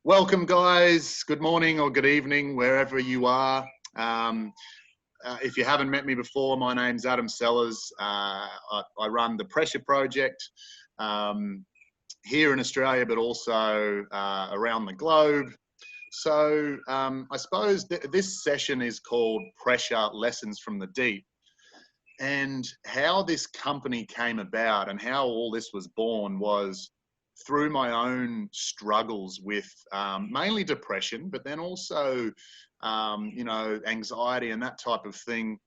Welcome, guys. Good morning or good evening, wherever you are. If you haven't met me before, my name's Adam Sellars. I run the Pressure Project here in Australia, but also around the globe. So I suppose this session is called Pressure Lessons from the Deep. And how this company came about and how all this was born was through my own struggles with mainly depression, but then also, anxiety and that type of thing.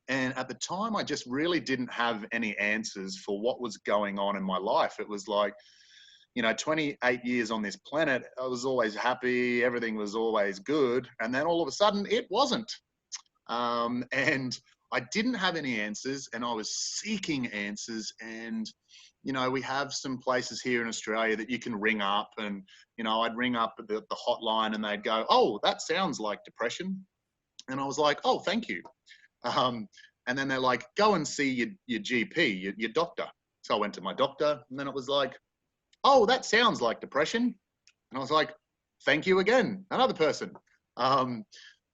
And at the time, I just really didn't have any answers for what was going on in my life. It was like, 28 years on this planet, I was always happy, everything was always good. And then all of a sudden, it wasn't. And I didn't have any answers, and I was seeking answers. And we have some places here in Australia that you can ring up, and I'd ring up the hotline, and they'd go, "Oh, that sounds like depression," and I was like, "Oh, thank you." And then they're like, "Go and see your GP, your doctor." So I went to my doctor, and then it was like, "Oh, that sounds like depression," and I was like, "Thank you again, another person."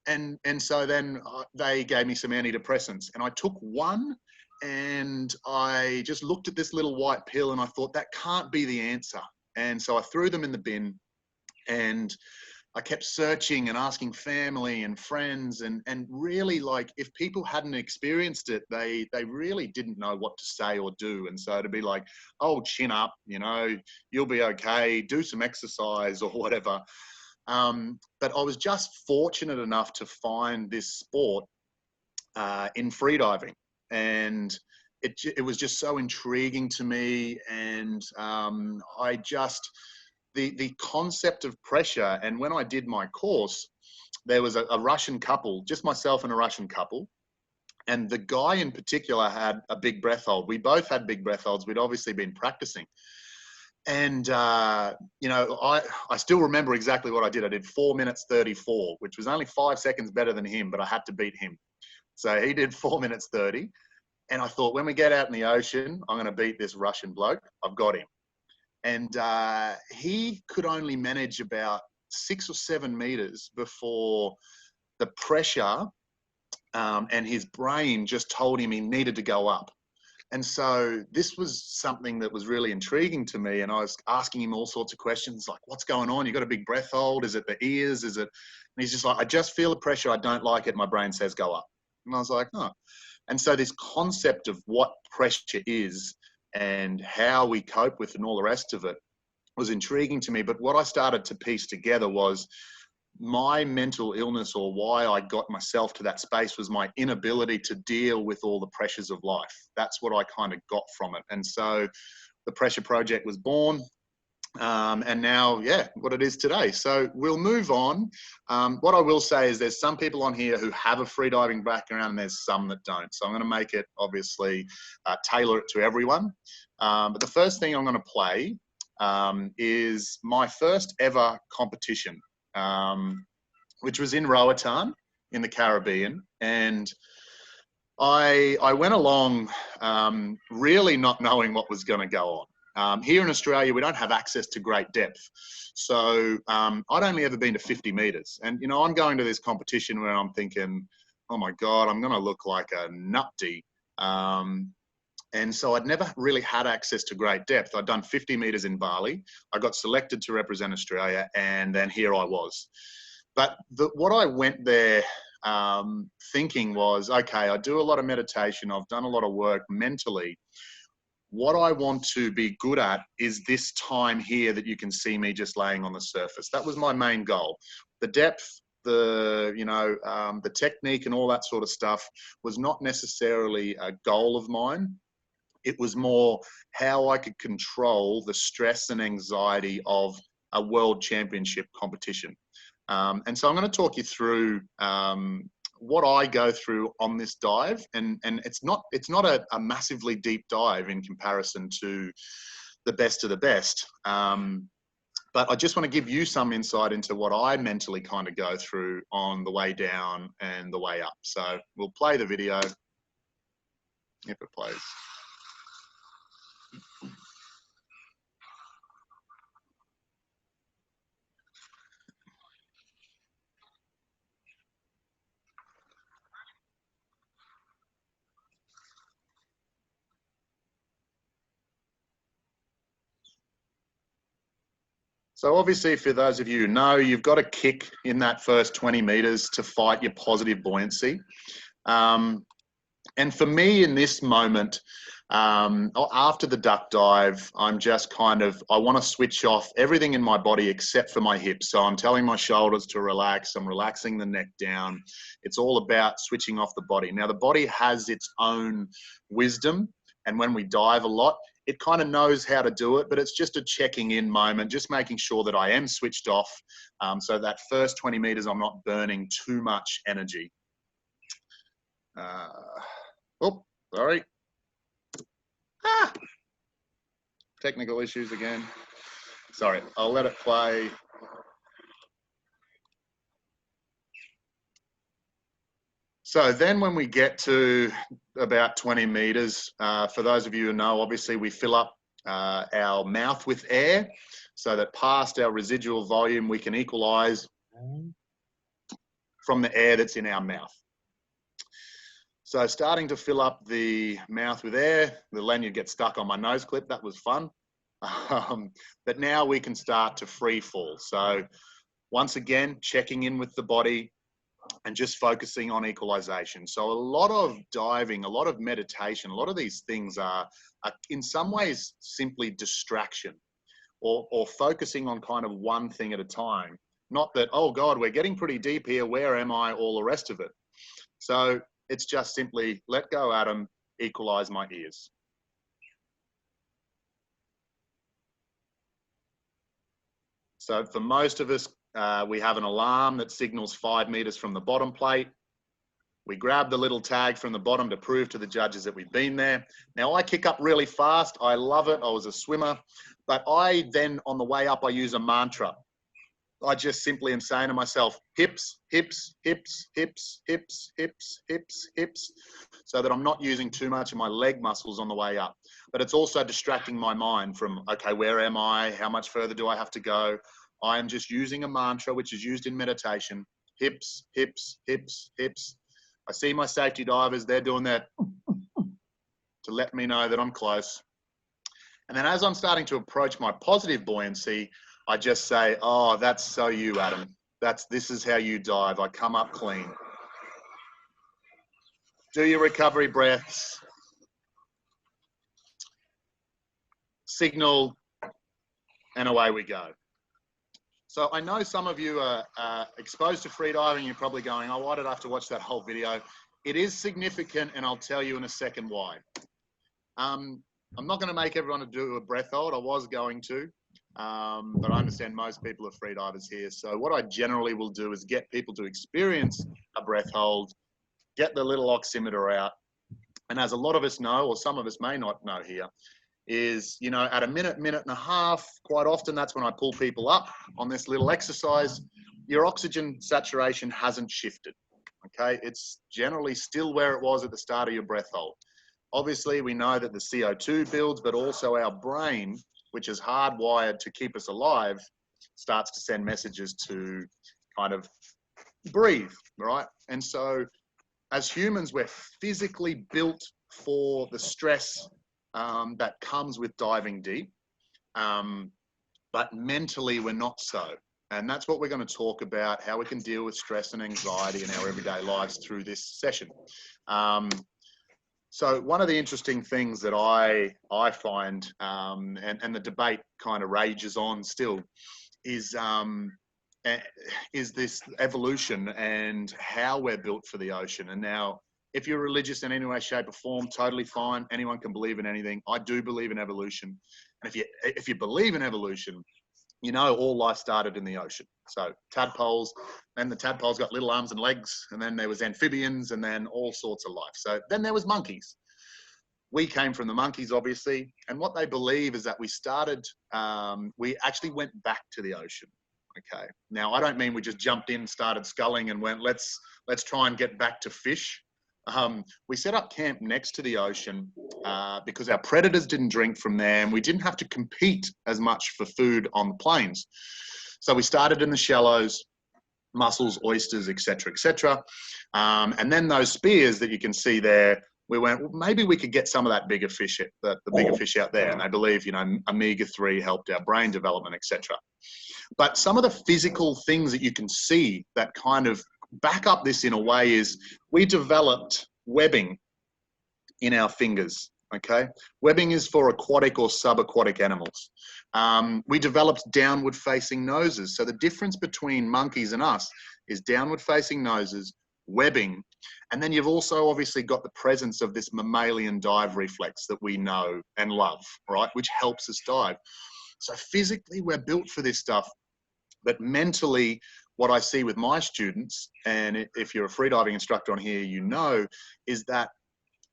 And so then they gave me some antidepressants, and I took one, and I just looked at this little white pill, and I thought, that can't be the answer. And so I threw them in the bin, and I kept searching and asking family and friends, and really, like, if people hadn't experienced it, they really didn't know what to say or do. And so to be like, "Oh, chin up, you'll be okay, do some exercise," or whatever. But I was just fortunate enough to find this sport in freediving, and it was just so intriguing to me. And the concept of pressure. And when I did my course, there was a Russian couple, just myself and a Russian couple. And the guy in particular had a big breath hold. We both had big breath holds. We'd obviously been practicing. And, I still remember exactly what I did. I did 4 minutes 34, which was only 5 seconds better than him, but I had to beat him. So he did 4 minutes 30. And I thought, when we get out in the ocean, I'm going to beat this Russian bloke. I've got him. And he could only manage about 6 or 7 meters before the pressure and his brain just told him he needed to go up. And so this was something that was really intriguing to me. And I was asking him all sorts of questions like, "What's going on? You got a big breath hold? Is it the ears? Is it?" And he's just like, "I just feel the pressure. I don't like it. My brain says go up." And I was like, "Oh." And so this concept of what pressure is and how we cope with and all the rest of it was intriguing to me. But what I started to piece together was my mental illness, or why I got myself to that space, was my inability to deal with all the pressures of life. That's what I kind of got from it. And so the Pressure Project was born. And now, what it is today. So we'll move on. What I will say is there's some people on here who have a freediving background, and there's some that don't. So I'm going to make it, obviously, tailor it to everyone. But the first thing I'm going to play is my first ever competition, which was in Roatan in the Caribbean. And I went along really not knowing what was going to go on. Here in Australia, we don't have access to great depth. So I'd only ever been to 50 meters. And, I'm going to this competition where I'm thinking, "Oh my God, I'm going to look like a nutty." And so I'd never really had access to great depth. I'd done 50 meters in Bali. I got selected to represent Australia, and then here I was. But what I went there thinking was, okay, I do a lot of meditation. I've done a lot of work mentally. What I want to be good at is this time here that you can see me just laying on the surface. That was my main goal. The depth, the technique and all that sort of stuff was not necessarily a goal of mine. It was more how I could control the stress and anxiety of a world championship competition. And so I'm going to talk you through what I go through on this dive. And it's not a massively deep dive in comparison to the best of the best. But I just want to give you some insight into what I mentally kind of go through on the way down and the way up. So we'll play the video if it plays. So obviously, for those of you who know, you've got to kick in that first 20 meters to fight your positive buoyancy. And for me in this moment, after the duck dive, I'm just kind of, I want to switch off everything in my body except for my hips. So I'm telling my shoulders to relax. I'm relaxing the neck down. It's all about switching off the body. Now, the body has its own wisdom. And when we dive a lot, it kind of knows how to do it, but it's just a checking in moment, just making sure that I am switched off. So that first 20 meters, I'm not burning too much energy. Oh, sorry. Technical issues again. Sorry, I'll let it play. So then when we get to about 20 meters, for those of you who know, obviously we fill up our mouth with air so that past our residual volume, we can equalize from the air that's in our mouth. So starting to fill up the mouth with air, the lanyard gets stuck on my nose clip. That was fun. But now we can start to free fall. So once again, checking in with the body and just focusing on equalization. So a lot of diving, a lot of meditation, a lot of these things are in some ways simply distraction or focusing on kind of one thing at a time. Not that, oh God, we're getting pretty deep here. Where am I? All the rest of it. So it's just simply let go, Adam, equalize my ears. So for most of us, we have an alarm that signals 5 meters from the bottom plate. We grab the little tag from the bottom to prove to the judges that we've been there. Now I kick up really fast. I love it. I was a swimmer, but I then on the way up, I use a mantra. I just simply am saying to myself, hips, hips, hips, hips, hips, hips, hips, hips, so that I'm not using too much of my leg muscles on the way up. But it's also distracting my mind from, okay, where am I? How much further do I have to go? I am just using a mantra, which is used in meditation. Hips, hips, hips, hips. I see my safety divers, they're doing that to let me know that I'm close. And then as I'm starting to approach my positive buoyancy, I just say, oh, that's so you, Adam. This is how you dive. I come up clean. Do your recovery breaths. Signal, and away we go. So I know some of you are exposed to freediving. You're probably going, oh, why did I have to watch that whole video? It is significant, and I'll tell you in a second why. I'm not going to make everyone do a breath hold. I was going to. But I understand most people are freedivers here. So what I generally will do is get people to experience a breath hold, get the little oximeter out. And as a lot of us know, or some of us may not know here, is, you know, at a minute, minute and a half, quite often that's when I pull people up on this little exercise. Your oxygen saturation hasn't shifted, okay? It's generally still where it was at the start of your breath hold. Obviously, we know that the CO2 builds, but also our brain, which is hardwired to keep us alive, starts to send messages to kind of breathe, right? And so as humans, we're physically built for the stress that comes with diving deep, but mentally we're not so. And that's what we're going to talk about, how we can deal with stress and anxiety in our everyday lives through this session. So one of the interesting things that I find, and the debate kind of rages on still, is this evolution and how we're built for the ocean. And now, if you're religious in any way, shape or form, totally fine. Anyone can believe in anything. I do believe in evolution. And if you believe in evolution, you know all life started in the ocean. So tadpoles, and the tadpoles got little arms and legs, and then there was amphibians, and then all sorts of life. So then there was monkeys. We came from the monkeys, obviously, and what they believe is that we actually went back to the ocean. Okay. Now, I don't mean we just jumped in, started sculling, and went, let's try and get back to fish. We set up camp next to the ocean because our predators didn't drink from there, and we didn't have to compete as much for food on the plains. So we started in the shallows, mussels, oysters, etc., etc. And then those spears that you can see there, we went, well, maybe we could get some of that bigger fish, the bigger fish out there. And they believe, omega-3 helped our brain development, etc. But some of the physical things that you can see that kind of back up this in a way is we developed webbing in our fingers. Okay, webbing is for aquatic or subaquatic animals. We developed downward facing noses. So the difference between monkeys and us is downward facing noses, webbing, and then you've also obviously got the presence of this mammalian dive reflex that we know and love, right? Which helps us dive. So physically we're built for this stuff, but mentally what I see with my students, and if you're a freediving instructor on here, is that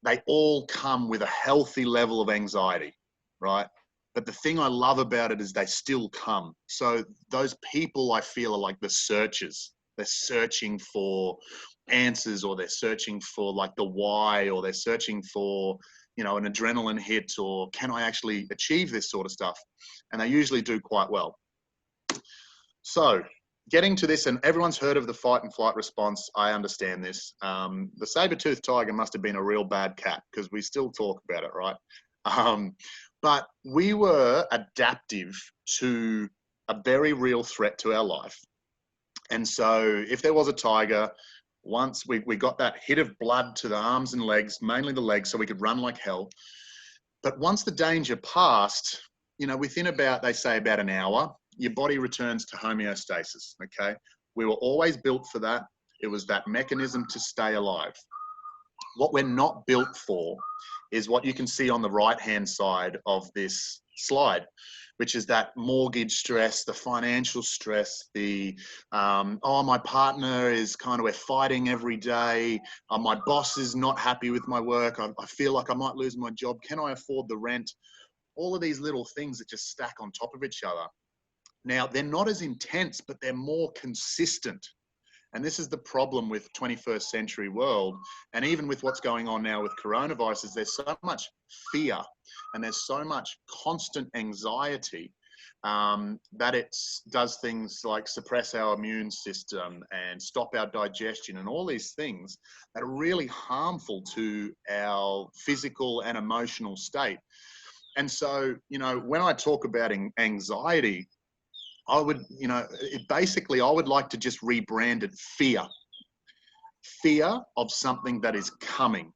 they all come with a healthy level of anxiety, right? But the thing I love about it is they still come. So those people I feel are like the searchers. They're searching for answers, or they're searching for like the why, or they're searching for, an adrenaline hit, or can I actually achieve this sort of stuff? And they usually do quite well. So getting to this, and everyone's heard of the fight and flight response. I understand this. The saber-toothed tiger must have been a real bad cat, because we still talk about it, right? But we were adaptive to a very real threat to our life. And so if there was a tiger, once we got that hit of blood to the arms and legs, mainly the legs, so we could run like hell. But once the danger passed, within they say about an hour, your body returns to homeostasis, okay? We were always built for that. It was that mechanism to stay alive. What we're not built for is what you can see on the right-hand side of this slide, which is that mortgage stress, the financial stress, the, my partner is we're fighting every day. My boss is not happy with my work. I feel like I might lose my job. Can I afford the rent? All of these little things that just stack on top of each other. Now, they're not as intense, but they're more consistent. And this is the problem with 21st century world. And even with what's going on now with coronaviruses, there's so much fear and there's so much constant anxiety that it does things like suppress our immune system and stop our digestion and all these things that are really harmful to our physical and emotional state. And so, when I talk about anxiety, I would, I would like to just rebrand it fear. Fear of something that is coming.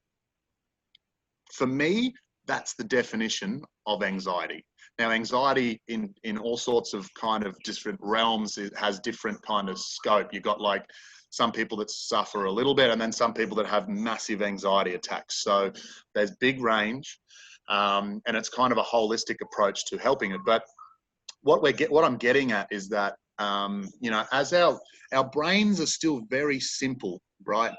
For me, that's the definition of anxiety. Now, anxiety in all sorts of kind of different realms, it has different kind of scope. You've got like some people that suffer a little bit, and then some people that have massive anxiety attacks. So there's big range, and it's kind of a holistic approach to helping it. But what I'm getting at is that, as our brains are still very simple, right?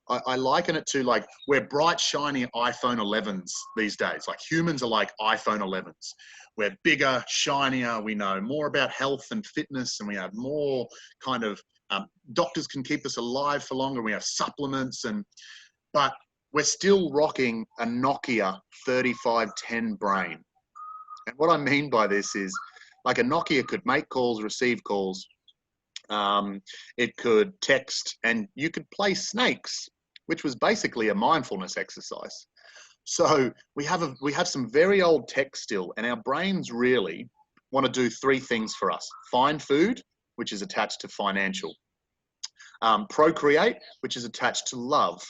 I liken it to like we're bright, shiny iPhone 11s these days. Like humans are like iPhone 11s. We're bigger, shinier. We know more about health and fitness, and we have more kind of doctors can keep us alive for longer. We have supplements, but we're still rocking a Nokia 3510 brain. And what I mean by this is, like a Nokia could make calls, receive calls. It could text, and you could play snakes, which was basically a mindfulness exercise. So we have some very old tech still, and our brains really want to do three things for us: find food, which is attached to financial; procreate, which is attached to love;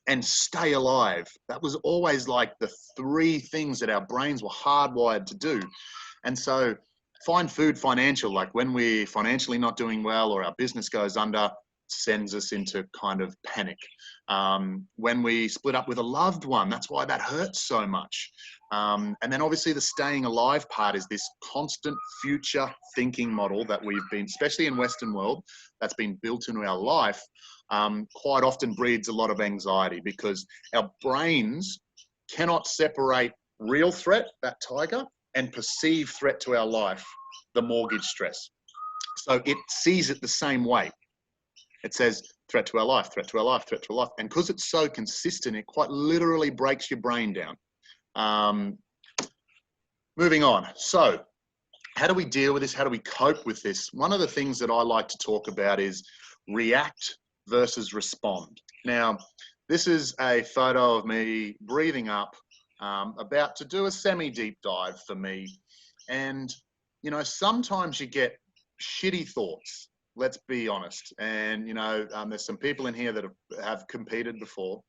and stay alive. That was always like the three things that our brains were hardwired to do. And so find food, financial, like when we're financially not doing well or our business goes under, sends us into kind of panic. When we split up with a loved one, that's why that hurts so much. And then obviously the staying alive part is this constant future thinking model that we've been, especially in Western world, that's been built into our life, quite often breeds a lot of anxiety because our brains cannot separate real threat, that tiger, and perceived threat to our life, the mortgage stress. So it sees it the same way. It says threat to our life, threat to our life, threat to our life. And because it's so consistent, it quite literally breaks your brain down. Moving on. So how do we deal with this? How do we cope with this? One of the things that I like to talk about is react versus respond. Now, This is a photo of me breathing up, about to do a semi-deep dive for me. And, you know, sometimes you get shitty thoughts, let's be honest. And, you know, there's some people in here that have competed before.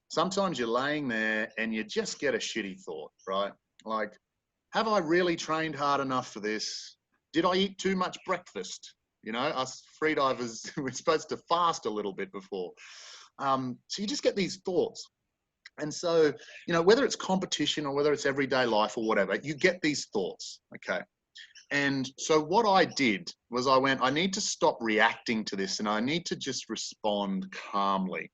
Sometimes you're laying there and you just get a shitty thought, right? Like, have I really trained hard enough for this? Did I eat too much breakfast? You know, us freedivers, we're supposed to fast a little bit before. So you just get these thoughts. And so, you know, whether it's competition or whether it's everyday life or whatever, you get these thoughts, okay? And so what I did was I need to stop reacting to this and I need to just respond calmly.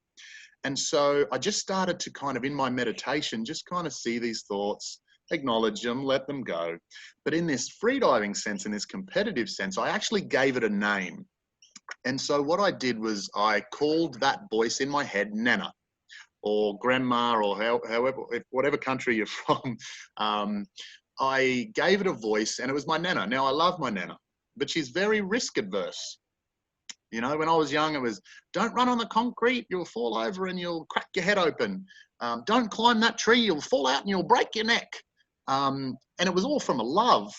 And so I just started to kind of, in my meditation, just kind of see these thoughts, acknowledge them, let them go. But in this freediving sense, in this competitive sense, I actually gave it a name. And so what I did was I called that voice in my head Nana, or grandma, or however, whatever country you're from. I gave it a voice and it was my Nana. Now I love my Nana, but she's very risk adverse. You know, when I was young, it was, don't run on the concrete, you'll fall over and you'll crack your head open. Don't climb that tree, you'll fall out and you'll break your neck. And it was all from a love.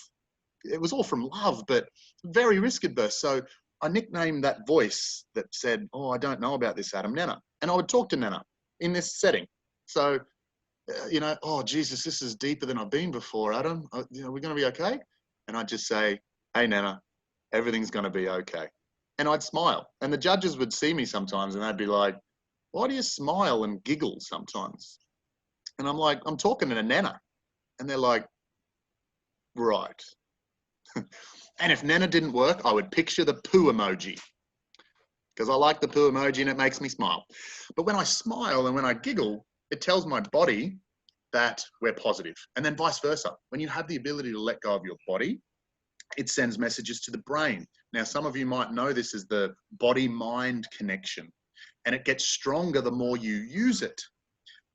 It was all from love, but very risk adverse. So I nicknamed that voice that said, oh, I don't know about this, Adam, Nana. And I would talk to Nana in this setting. So, you know, oh, Jesus, this is deeper than I've been before, Adam. You know, we're going to be okay? And I'd just say, hey, Nana, everything's going to be okay. And I'd smile. And the judges would see me sometimes and they'd be like, why do you smile and giggle sometimes? And I'm like, I'm talking to a Nana. And they're like, right. And if Nana didn't work, I would picture the poo emoji, because I like the poo emoji and it makes me smile. But when I smile and when I giggle, it tells my body that we're positive. And then vice versa. When you have the ability to let go of your body, it sends messages to the brain. Now, some of you might know this as the body-mind connection, and it gets stronger the more you use it.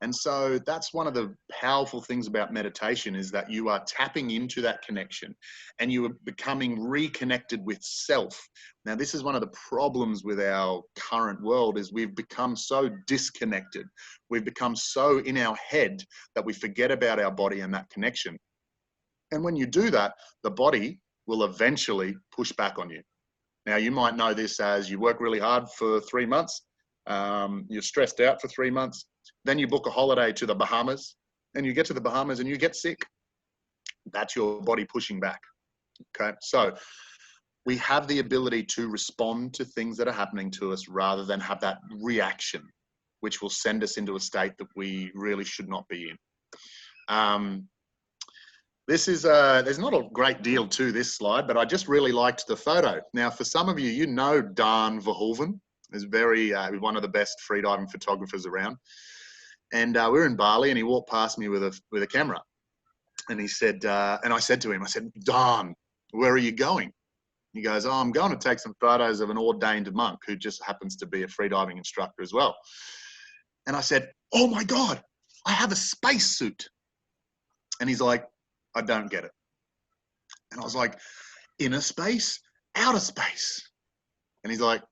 And so that's one of the powerful things about meditation, is that you are tapping into that connection and you are becoming reconnected with self. Now, this is one of the problems with our current world, is we've become so disconnected. We've become so in our head that we forget about our body and that connection. And when you do that, the body will eventually push back on you. Now, you might know this as you work really hard for 3 months, you're stressed out for 3 months, then you book a holiday to the Bahamas, and you get to the Bahamas and you get sick. That's your body pushing back, okay? So we have the ability to respond to things that are happening to us rather than have that reaction, which will send us into a state that we really should not be in. This is, there's not a great deal to this slide, but I just really liked the photo. Now, for some of you, you know Daan Verhoeven is very, one of the best freediving photographers around. And we were in Bali and he walked past me with a camera. And he said, and I said to him, I said, Daan, where are you going? He goes, oh, I'm going to take some photos of an ordained monk who just happens to be a freediving instructor as well. And I said, oh my God, I have a spacesuit. And he's like, I don't get it. And I was like, inner space, outer space. And he's like,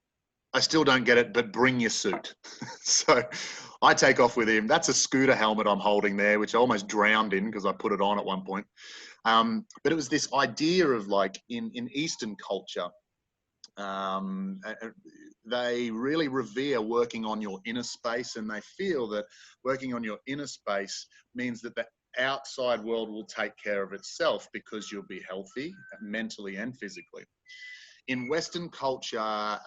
I still don't get it, but bring your suit. So I take off with him. That's a scooter helmet I'm holding there, which I almost drowned in because I put it on at one point. But it was this idea of, like, in Eastern culture, they really revere working on your inner space, and they feel that working on your inner space means that the outside world will take care of itself because you'll be healthy mentally and physically. In Western culture,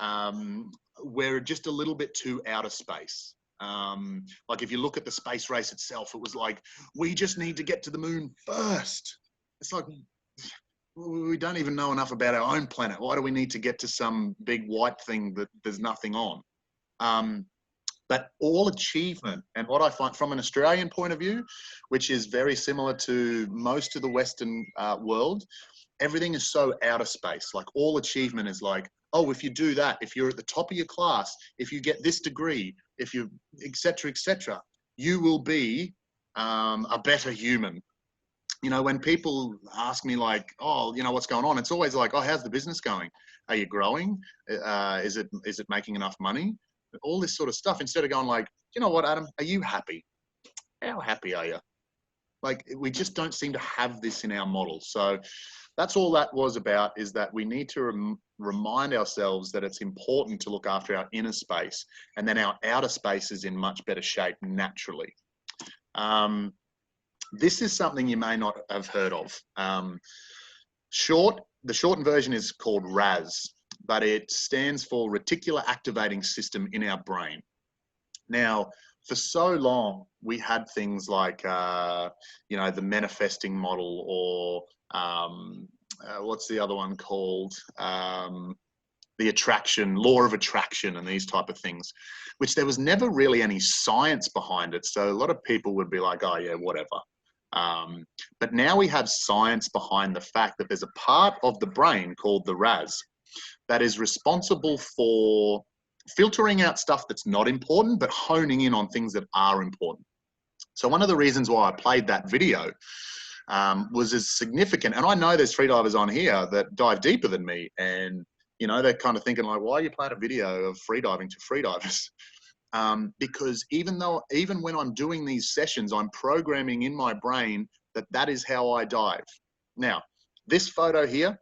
we're just a little bit too out of space. Like, if you look at the space race itself, it was like, we just need to get to the moon first. It's like, we don't even know enough about our own planet. Why do we need to get to some big white thing that there's nothing on? But all achievement, and what I find from an Australian point of view, which is very similar to most of the Western world, everything is so out of space. Like, all achievement is like, oh, if you do that, if you're at the top of your class, if you get this degree, if you, et cetera, you will be a better human. You know, when people ask me, like, oh, you know, what's going on? It's always like, oh, how's the business going? Are you growing? Is it making enough money? all this sort of stuff, instead of going like, you know what, Adam, are you happy? How happy are you? Like, we just don't seem to have this in our model. So that's all that was about, is that we need to remind ourselves that it's important to look after our inner space, and then our outer space is in much better shape naturally. This is something you may not have heard of. The shortened version is called RAS, but it stands for Reticular Activating System in our brain. Now, for so long, we had things like, you know, the manifesting model, or what's the other one called? The attraction, law of attraction, and these type of things, which there was never really any science behind it. So a lot of people would be like, oh yeah, whatever. But now we have science behind the fact that there's a part of the brain called the RAS that is responsible for filtering out stuff that's not important, but honing in on things that are important. So one of the reasons why I played that video was as significant. And I know there's freedivers on here that dive deeper than me, and you know, they're kind of thinking like, why are you playing a video of freediving to freedivers? Because even when I'm doing these sessions, I'm programming in my brain that that is how I dive. Now, this photo here,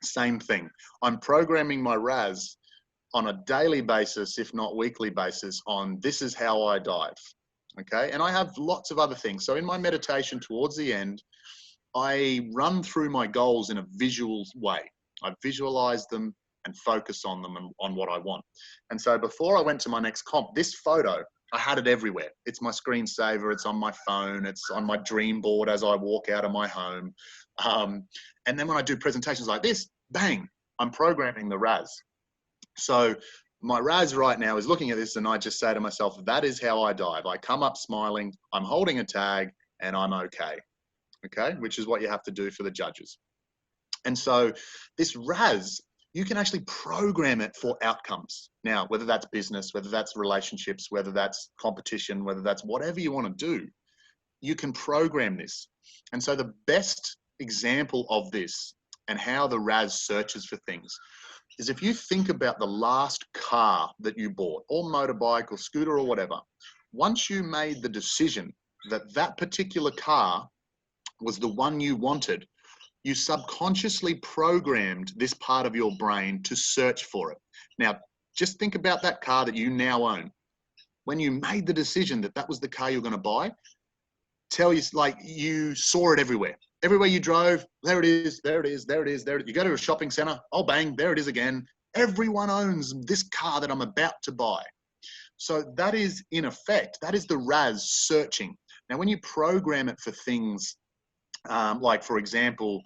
same thing. I'm programming my RAS on a daily basis, if not weekly basis, on this is how I dive. Okay, and I have lots of other things. So in my meditation towards the end, I run through my goals in a visual way. I visualize them and focus on them and on what I want. And so before I went to my next comp, this photo, I had it everywhere. It's my screensaver, it's on my phone, it's on my dream board as I walk out of my home. And then when I do presentations like this, bang, I'm programming the RAS. So my RAS right now is looking at this, and I just say to myself, that is how I dive. I come up smiling, I'm holding a tag, and I'm okay. Okay, which is what you have to do for the judges. And so this RAS, you can actually program it for outcomes. Now, whether that's business, whether that's relationships, whether that's competition, whether that's whatever you want to do, you can program this. And so the best example of this and how the RAS searches for things is if you think about the last car that you bought, or motorbike or scooter or whatever, once you made the decision that that particular car was the one you wanted, you subconsciously programmed this part of your brain to search for it. Now, just think about that car that you now own. When you made the decision that that was the car you're going to buy, tell you, like, you saw it everywhere. Everywhere you drove, there it is, there it is, there it is, there it is. You go to a shopping center, oh bang, there it is again. Everyone owns this car that I'm about to buy. So that is, in effect, that is the RAS searching. Now, when you program it for things, like for example,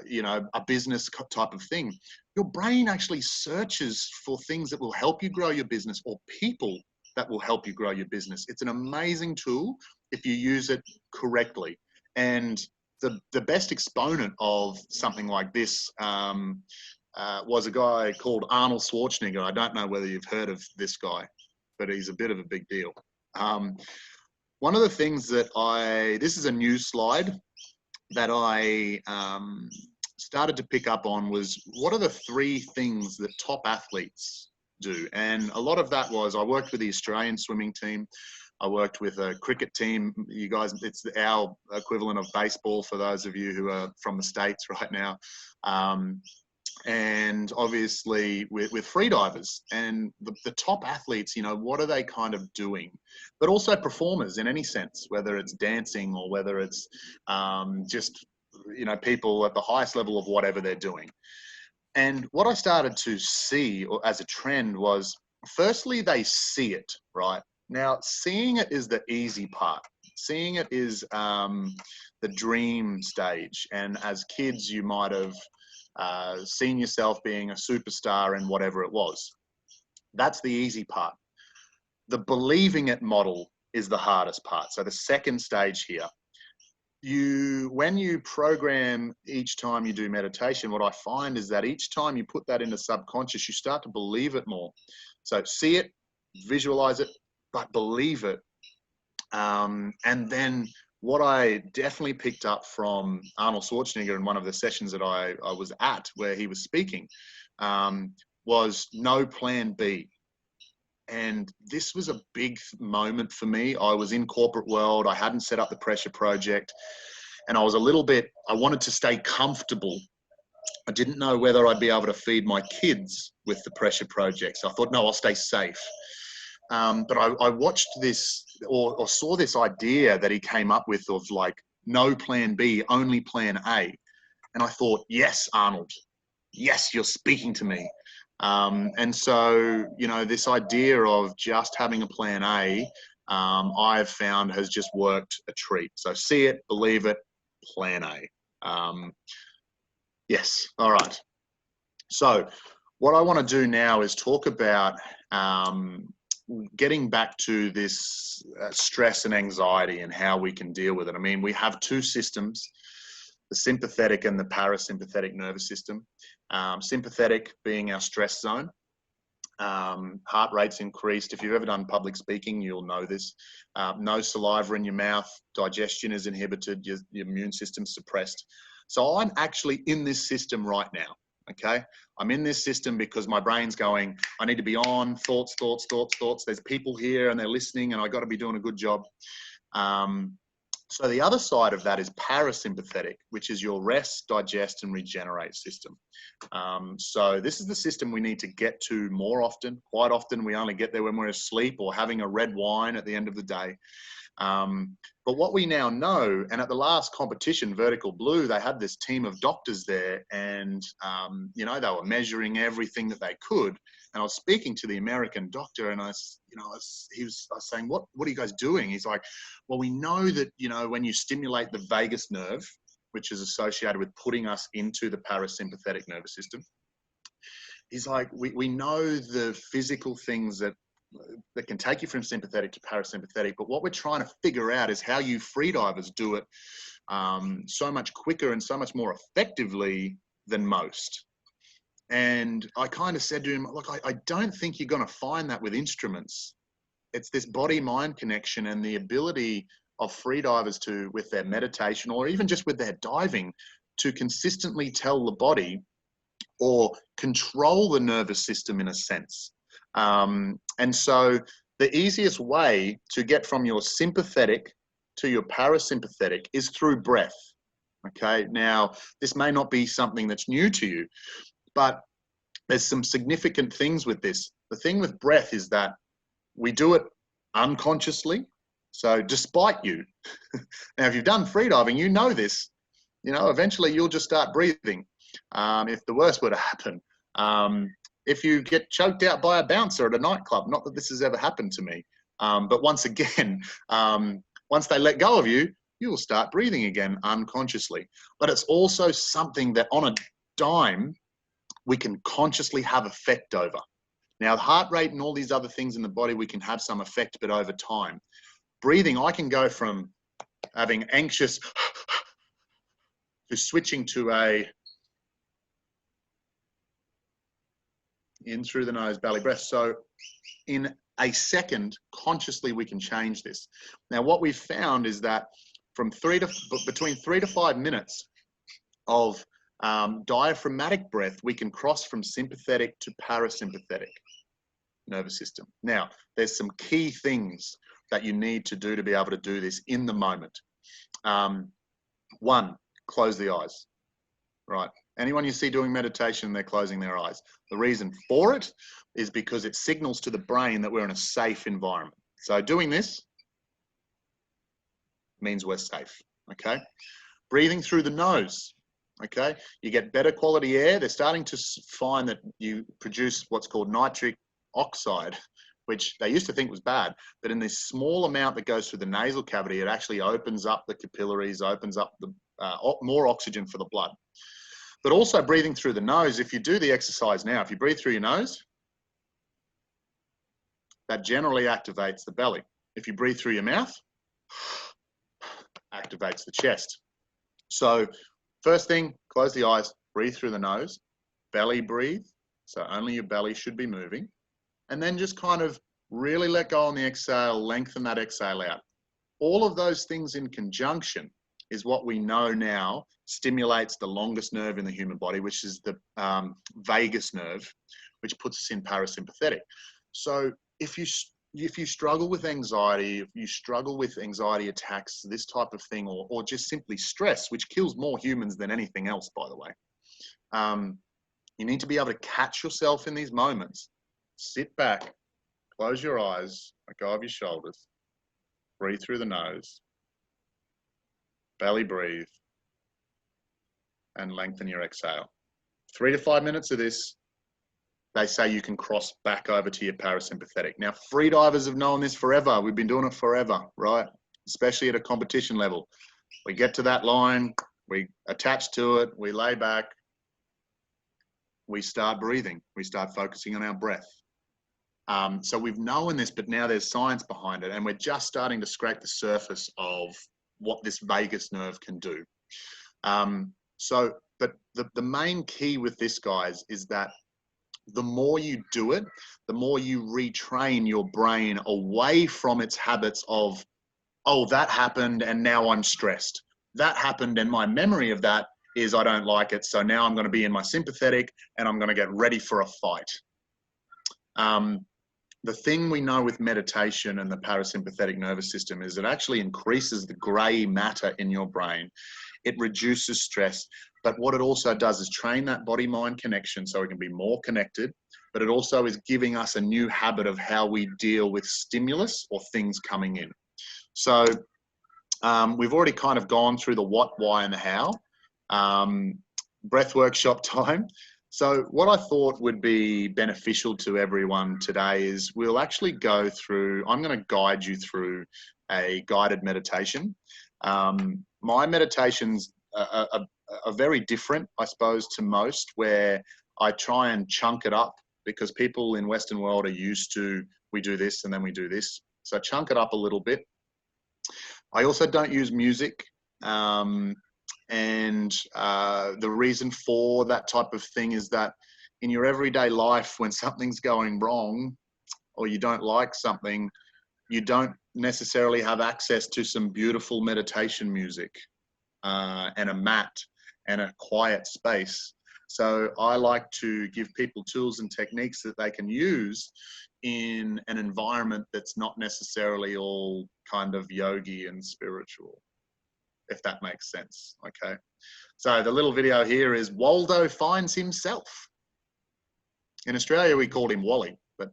you know, a business type of thing, your brain actually searches for things that will help you grow your business, or people that will help you grow your business. It's an amazing tool if you use it correctly. And the best exponent of something like this was a guy called Arnold Schwarzenegger. I don't know whether you've heard of this guy, but he's a bit of a big deal. One of the things that this is a new slide that I started to pick up on was, what are the 3 things that top athletes do? And a lot of that was, I worked with the Australian swimming team. I worked with a cricket team. You guys, it's our equivalent of baseball for those of you who are from the States right now. And obviously with freedivers, and the top athletes, you know, what are they kind of doing? But also performers in any sense, whether it's dancing or whether it's just, you know, people at the highest level of whatever they're doing. And what I started to see as a trend was, firstly, they see it, right? Now, seeing it is the easy part. Seeing it is the dream stage. And as kids, you might have seen yourself being a superstar in whatever it was. That's the easy part. The believing it model is the hardest part. So the second stage here, when you program each time you do meditation, what I find is that each time you put that in the subconscious, you start to believe it more. So see it, visualize it, but believe it. And then what I definitely picked up from Arnold Schwarzenegger in one of the sessions that I was at, where he was speaking, was no plan B. And this was a big moment for me. I was in corporate world. I hadn't set up the pressure project. And I was a little bit, I wanted to stay comfortable. I didn't know whether I'd be able to feed my kids with the pressure project. So I thought, no, I'll stay safe. But I watched this or saw this idea that he came up with of like, no plan B, only plan A. And I thought, yes, Arnold, yes, you're speaking to me. And so, you know, this idea of just having a plan A, I've found has just worked a treat. So see it, believe it, plan A. Yes, all right. So what I want to do now is talk about getting back to this stress and anxiety and how we can deal with it. I mean, we have two systems, the sympathetic and the parasympathetic nervous system. Sympathetic being our stress zone. Heart rate's increased. If you've ever done public speaking, you'll know this. No saliva in your mouth, digestion is inhibited, your immune system's suppressed. So I'm actually in this system right now, okay? I'm in this system because my brain's going, I need to be on, thoughts. There's people here and they're listening and I got to be doing a good job. So the other side of that is parasympathetic, which is your rest, digest, and regenerate system. So this is the system we need to get to more often. Quite often we only get there when we're asleep or having a red wine at the end of the day. But what we now know, and at the last competition, Vertical Blue, they had this team of doctors there and, you know, they were measuring everything that they could. And I was speaking to the American doctor and I was saying, what are you guys doing? He's like, well, we know that, you know, when you stimulate the vagus nerve, which is associated with putting us into the parasympathetic nervous system, he's like, we know the physical things that can take you from sympathetic to parasympathetic, but what we're trying to figure out is how you freedivers do it so much quicker and so much more effectively than most. And I kind of said to him, look, I don't think you're going to find that with instruments. It's this body-mind connection and the ability of freedivers to, with their meditation or even just with their diving, to consistently tell the body or control the nervous system in a sense. And so the easiest way to get from your sympathetic to your parasympathetic is through breath. Okay, now this may not be something that's new to you, but there's some significant things with this. The thing with breath is that we do it unconsciously. So despite you, now if you've done freediving, you know this, you know, eventually you'll just start breathing. If the worst were to happen, if you get choked out by a bouncer at a nightclub, not that this has ever happened to me, but once again, once they let go of you, you will start breathing again unconsciously. But it's also something that on a dime, we can consciously have effect over. Now, the heart rate and all these other things in the body, we can have some effect, but over time. Breathing, I can go from having anxious to switching to a in through the nose, belly breath. So in a second, consciously, we can change this. Now, what we've found is that from between 3 to 5 minutes of diaphragmatic breath, we can cross from sympathetic to parasympathetic nervous system. Now, there's some key things that you need to do to be able to do this in the moment. One, close the eyes, right? Anyone you see doing meditation, they're closing their eyes. The reason for it is because it signals to the brain that we're in a safe environment. So doing this means we're safe, okay? Breathing through the nose, okay? You get better quality air. They're starting to find that you produce what's called nitric oxide, which they used to think was bad, but in this small amount that goes through the nasal cavity, it actually opens up the capillaries, opens up the more oxygen for the blood. But also breathing through the nose, if you do the exercise now, if you breathe through your nose, that generally activates the belly. If you breathe through your mouth, activates the chest. So first thing, close the eyes, breathe through the nose, belly breathe. So only your belly should be moving. And then just kind of really let go on the exhale, lengthen that exhale out. All of those things in conjunction is what we know now stimulates the longest nerve in the human body, which is the vagus nerve, which puts us in parasympathetic. So if you struggle with anxiety, if you struggle with anxiety attacks, this type of thing, or just simply stress, which kills more humans than anything else, by the way, you need to be able to catch yourself in these moments. Sit back, close your eyes, let go of your shoulders, breathe through the nose, belly breathe, and lengthen your exhale. 3 to 5 minutes of this, they say you can cross back over to your parasympathetic. Now, freedivers have known this forever. We've been doing it forever, right? Especially at a competition level. We get to that line, we attach to it, we lay back, we start breathing, we start focusing on our breath. So we've known this, but now there's science behind it, and we're just starting to scrape the surface of what this vagus nerve can do. But the main key with this, guys, is that the more you do it, the more you retrain your brain away from its habits of, oh, that happened and now I'm stressed. That happened and my memory of that is I don't like it. So now I'm going to be in my sympathetic and I'm going to get ready for a fight. The thing we know with meditation and the parasympathetic nervous system is it actually increases the gray matter in your brain. It reduces stress. But what it also does is train that body-mind connection so we can be more connected. But it also is giving us a new habit of how we deal with stimulus or things coming in. So we've already kind of gone through the what, why, and the how. Breath workshop time. So what I thought would be beneficial to everyone today is we'll actually go through, I'm going to guide you through a guided meditation. My meditations are very different, I suppose, to most, where I try and chunk it up because people in Western world are used to, we do this and then we do this. So chunk it up a little bit. I also don't use music. The reason for that type of thing is that in your everyday life, when something's going wrong or you don't like something, you don't necessarily have access to some beautiful meditation music and a mat and a quiet space. So I like to give people tools and techniques that they can use in an environment that's not necessarily all kind of yogi and spiritual, if that makes sense, okay? So the little video here is Waldo finds himself. In Australia, we called him Wally, but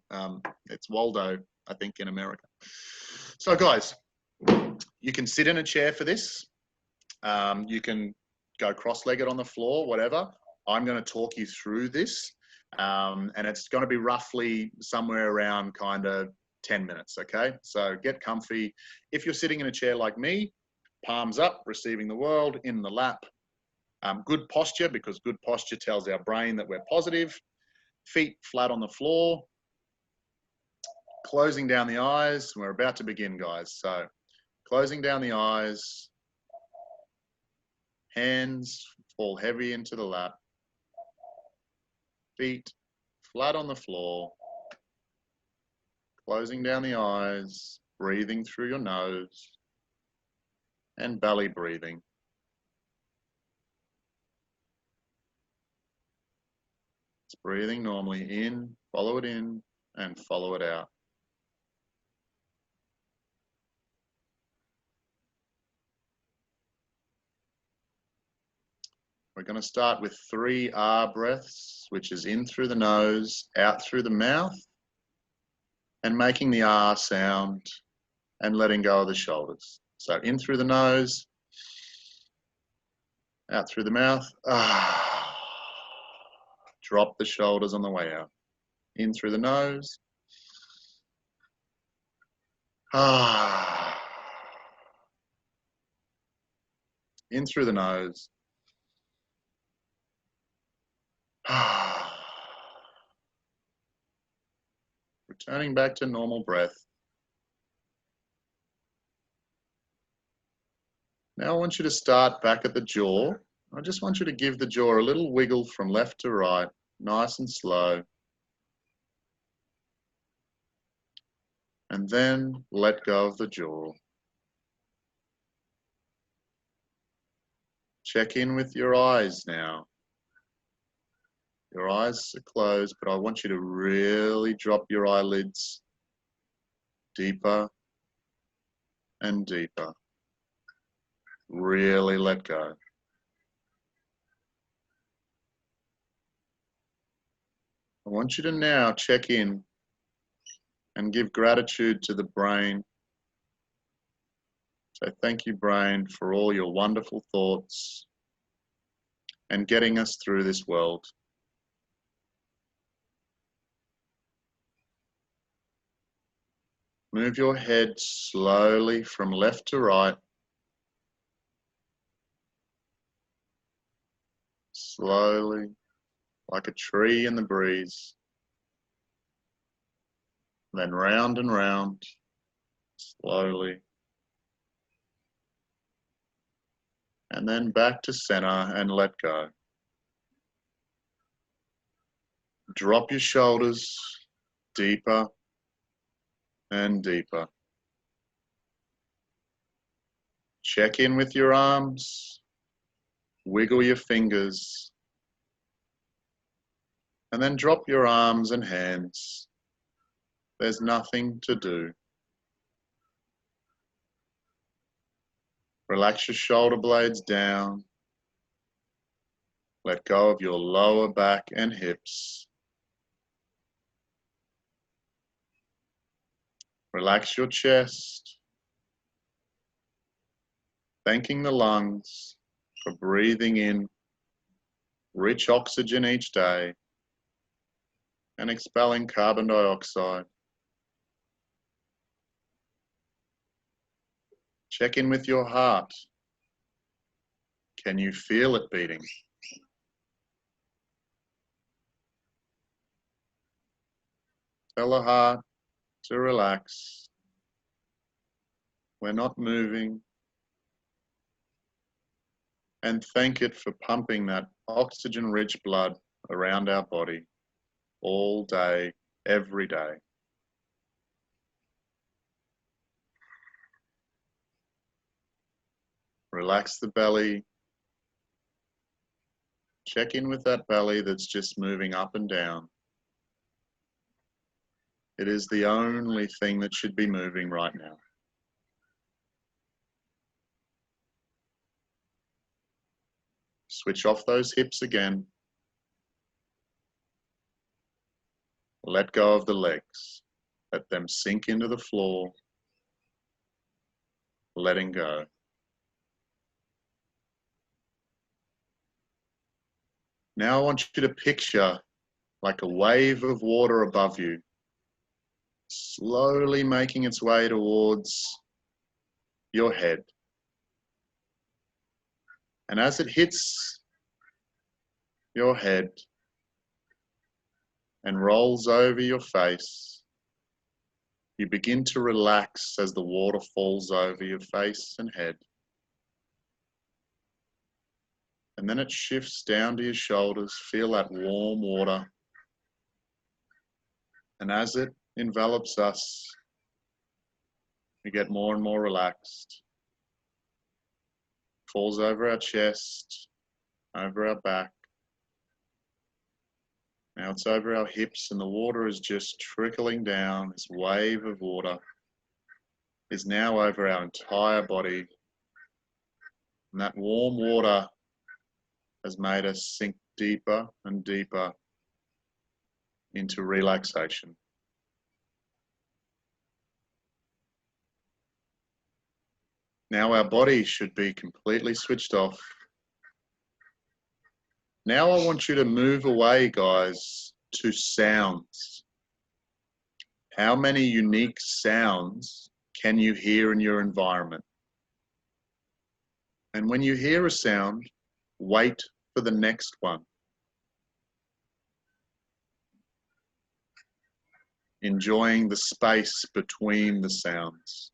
it's Waldo, I think, in America. So guys, you can sit in a chair for this. You can go cross-legged on the floor, whatever. I'm going to talk you through this, and it's going to be roughly somewhere around kind of 10 minutes, okay? So get comfy. If you're sitting in a chair like me, palms up, receiving the world, in the lap. Good posture, because good posture tells our brain that we're positive. Feet flat on the floor. Closing down the eyes. We're about to begin, guys. So closing down the eyes. Hands fall heavy into the lap. Feet flat on the floor. Closing down the eyes. Breathing through your nose. And belly breathing. It's breathing normally in, follow it in, and follow it out. We're going to start with 3 R breaths, which is in through the nose, out through the mouth, and making the R sound and letting go of the shoulders. So in through the nose, out through the mouth. Drop the shoulders on the way out. In through the nose. In through the nose. Returning back to normal breath. Now I want you to start back at the jaw. I just want you to give the jaw a little wiggle from left to right, nice and slow. And then let go of the jaw. Check in with your eyes now. Your eyes are closed, but I want you to really drop your eyelids deeper and deeper. Really let go. I want you to now check in and give gratitude to the brain. So thank you, brain, for all your wonderful thoughts and getting us through this world. Move your head slowly from left to right. Slowly, like a tree in the breeze. Then round and round, slowly. And then back to center and let go. Drop your shoulders deeper and deeper. Check in with your arms. Wiggle your fingers. And then drop your arms and hands. There's nothing to do. Relax your shoulder blades down. Let go of your lower back and hips. Relax your chest. Thanking the lungs for breathing in rich oxygen each day and expelling carbon dioxide. Check in with your heart. Can you feel it beating? Tell the heart to relax. We're not moving. And thank it for pumping that oxygen-rich blood around our body all day, every day. Relax the belly. Check in with that belly that's just moving up and down. It is the only thing that should be moving right now. Switch off those hips again. Let go of the legs. Let them sink into the floor. Letting go. Now I want you to picture like a wave of water above you, slowly making its way towards your head. And as it hits your head and rolls over your face, you begin to relax as the water falls over your face and head. And then it shifts down to your shoulders. Feel that warm water. And as it envelops us, we get more and more relaxed. Falls over our chest, over our back. Now it's over our hips and the water is just trickling down. This wave of water is now over our entire body. And that warm water has made us sink deeper and deeper into relaxation. Now our body should be completely switched off. Now I want you to move away, guys, to sounds. How many unique sounds can you hear in your environment? And when you hear a sound, wait for the next one. Enjoying the space between the sounds.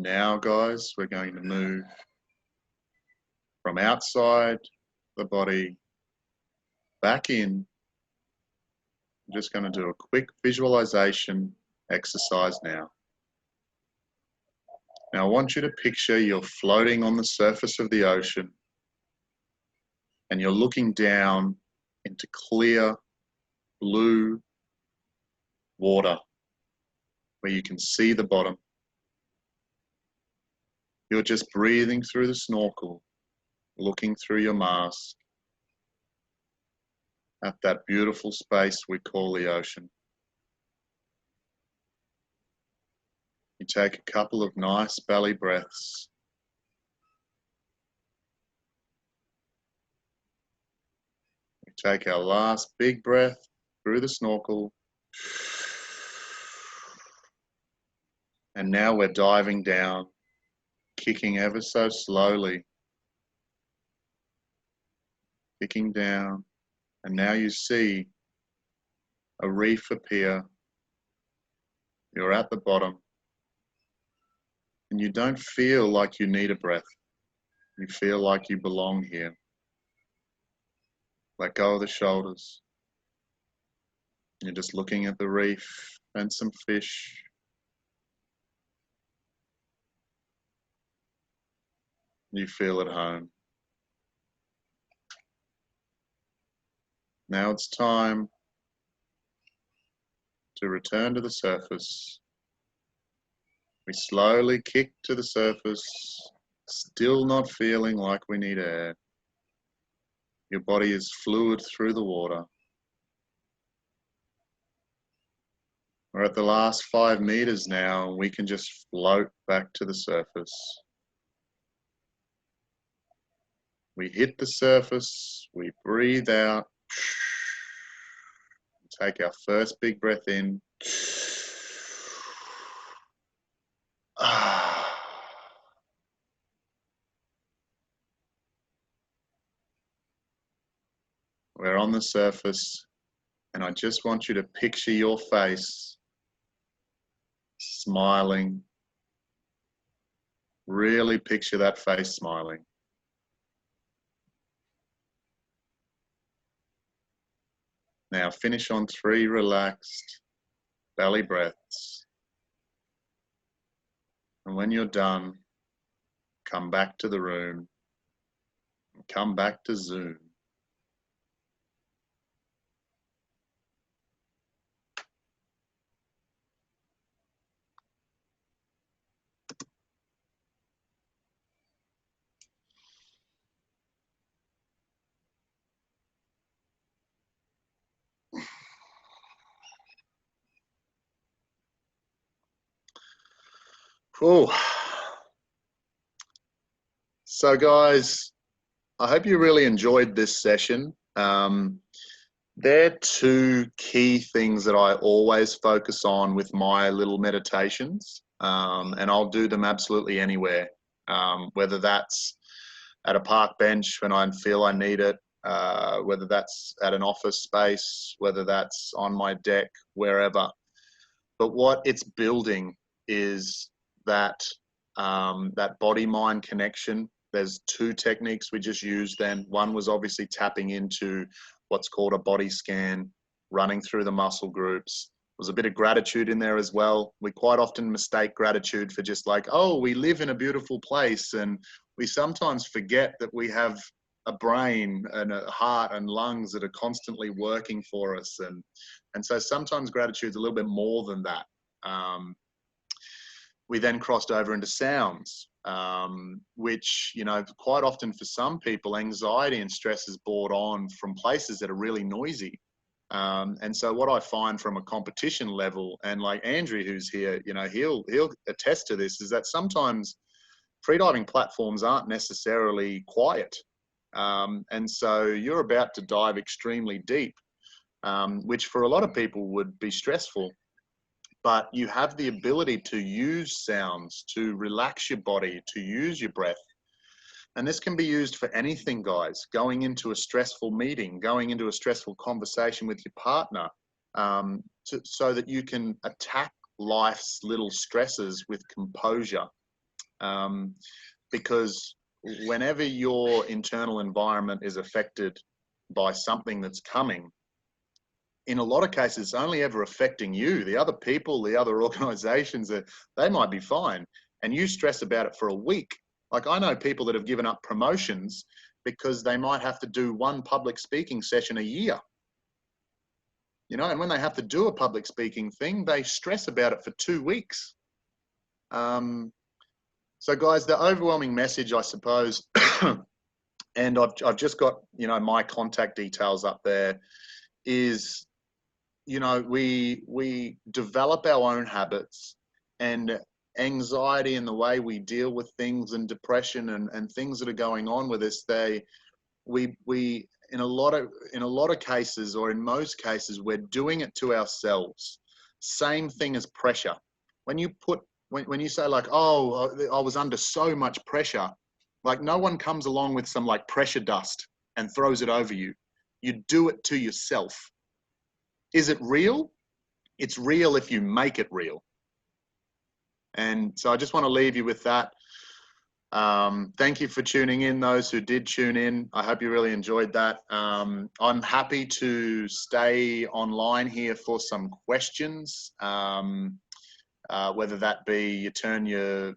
Now, guys, we're going to move from outside the body back in. I'm just going to do a quick visualization exercise now. Now, I want you to picture you're floating on the surface of the ocean and you're looking down into clear blue water where you can see the bottom. You're just breathing through the snorkel, looking through your mask at that beautiful space we call the ocean. You take a couple of nice belly breaths. We take our last big breath through the snorkel. And now we're diving down, kicking ever so slowly. Kicking down. And now you see a reef appear. You're at the bottom. And you don't feel like you need a breath. You feel like you belong here. Let go of the shoulders. You're just looking at the reef and some fish. You feel at home. Now it's time to return to the surface. We slowly kick to the surface, still not feeling like we need air. Your body is fluid through the water. We're at the last 5 meters now, and we can just float back to the surface. We hit the surface, we breathe out, take our first big breath in. We're on the surface, and I just want you to picture your face smiling. Really picture that face smiling. Now finish on 3 relaxed belly breaths. And when you're done, come back to the room. Come back to Zoom. Cool. So guys, I hope you really enjoyed this session. There are 2 key things that I always focus on with my little meditations, and I'll do them absolutely anywhere, whether that's at a park bench when I feel I need it, whether that's at an office space, whether that's on my deck, wherever. But what it's building is that body-mind connection. There's 2 techniques we just used then. One was obviously tapping into what's called a body scan, running through the muscle groups. There's a bit of gratitude in there as well. We quite often mistake gratitude for just like, oh, we live in a beautiful place, and we sometimes forget that we have a brain and a heart and lungs that are constantly working for us. And so sometimes gratitude's a little bit more than that. We then crossed over into sounds, which, you know, quite often for some people, anxiety and stress is brought on from places that are really noisy. And so what I find from a competition level, and like Andriy, who's here, you know, he'll attest to this, is that sometimes freediving platforms aren't necessarily quiet. And so you're about to dive extremely deep, which for a lot of people would be stressful. But you have the ability to use sounds, to relax your body, to use your breath. And this can be used for anything, guys. Going into a stressful meeting, going into a stressful conversation with your partner, so that you can attack life's little stresses with composure. Because whenever your internal environment is affected by something that's coming, in a lot of cases, it's only ever affecting you. The other people, the other organizations, they might be fine. And you stress about it for a week. Like, I know people that have given up promotions because they might have to do one public speaking session a year. You know, and when they have to do a public speaking thing, they stress about it for 2 weeks. So guys, the overwhelming message, I suppose, and I've just got, you know, my contact details up there, is, you know, we develop our own habits, and anxiety and the way we deal with things, and depression and things that are going on with us, we in a lot of cases, or in most cases, we're doing it to ourselves. Same thing as pressure. When you say like, oh, I was under so much pressure, like, no one comes along with some like pressure dust and throws it over you. You do it to yourself. Is it real? It's real if you make it real. And so I just want to leave you with that. Thank you for tuning in, those who did tune in. I hope you really enjoyed that. I'm happy to stay online here for some questions, whether that be you turn your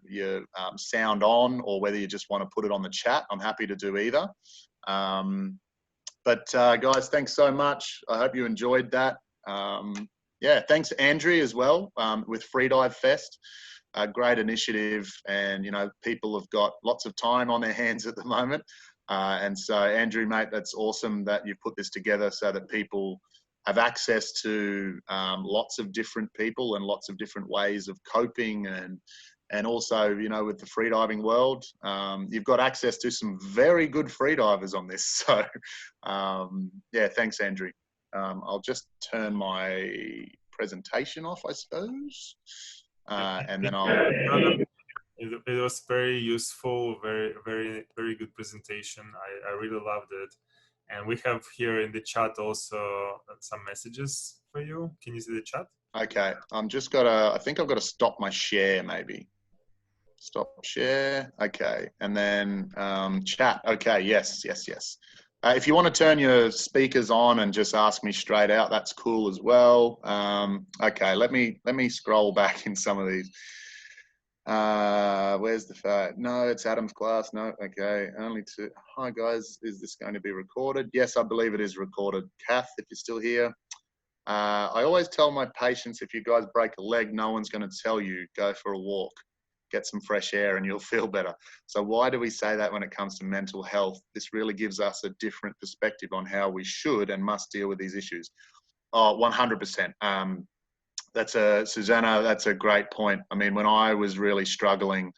sound on, or whether you just want to put it on the chat. I'm happy to do either. But guys, thanks so much. I hope you enjoyed that. Yeah, thanks Andriy as well, with Freedive Fest. A great initiative, and you know, people have got lots of time on their hands at the moment, and so Andriy, mate, that's awesome that you put this together so that people have access to lots of different people and lots of different ways of coping, and also, you know, with the freediving world, you've got access to some very good freedivers on this. So yeah, thanks Andriy. I'll just turn my presentation off, I suppose. And then It was very useful, very good presentation. I really loved it. And we have here in the chat also some messages for you. Can you see the chat? Okay, I think I've got to stop my share, maybe. Stop share. Okay, and then chat. Okay, yes. If you want to turn your speakers on and just ask me straight out, that's cool as well. Okay, let me scroll back in some of these. Where's the fact? No, it's Adam's class. No, okay, only two. Hi guys, is this going to be recorded? Yes, I believe it is recorded. Kath, if you're still here. I always tell my patients, if you guys break a leg, no one's going to tell you, go for a walk, get some fresh air and you'll feel better. So why do we say that when it comes to mental health? This really gives us a different perspective on how we should and must deal with these issues. Oh, 100%. Susanna, that's a great point. I mean, when I was really struggling,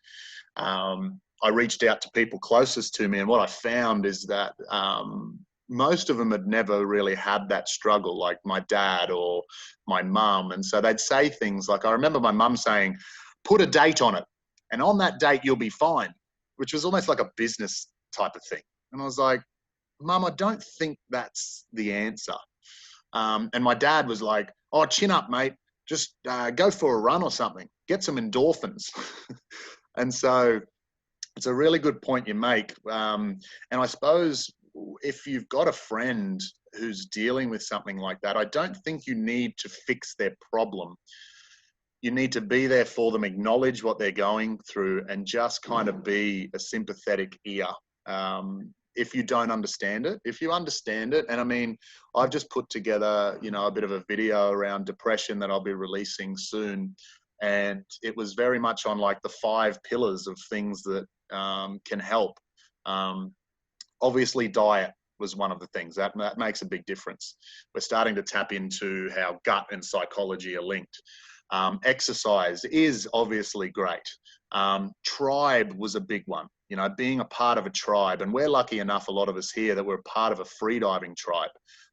I reached out to people closest to me, and what I found is that most of them had never really had that struggle, like my dad or my mum. And so they'd say things like, I remember my mum saying, put a date on it, and on that date you'll be fine, which was almost like a business type of thing. And I was like, Mum, I don't think that's the answer. And my dad was like, oh, chin up, mate. Just go for a run or something. Get some endorphins. And so it's a really good point you make. And I suppose if you've got a friend who's dealing with something like that, I don't think you need to fix their problem. You need to be there for them, acknowledge what they're going through, and just kind of be a sympathetic ear. If you don't understand it, if you understand it, and I mean, I've just put together, you know, a bit of a video around depression that I'll be releasing soon. And it was very much on like the 5 pillars of things that can help. Obviously diet was one of the things that makes a big difference. We're starting to tap into how gut and psychology are linked. Exercise is obviously great. Tribe was a big one, you know, being a part of a tribe. And we're lucky enough, a lot of us here, that we're part of a freediving tribe.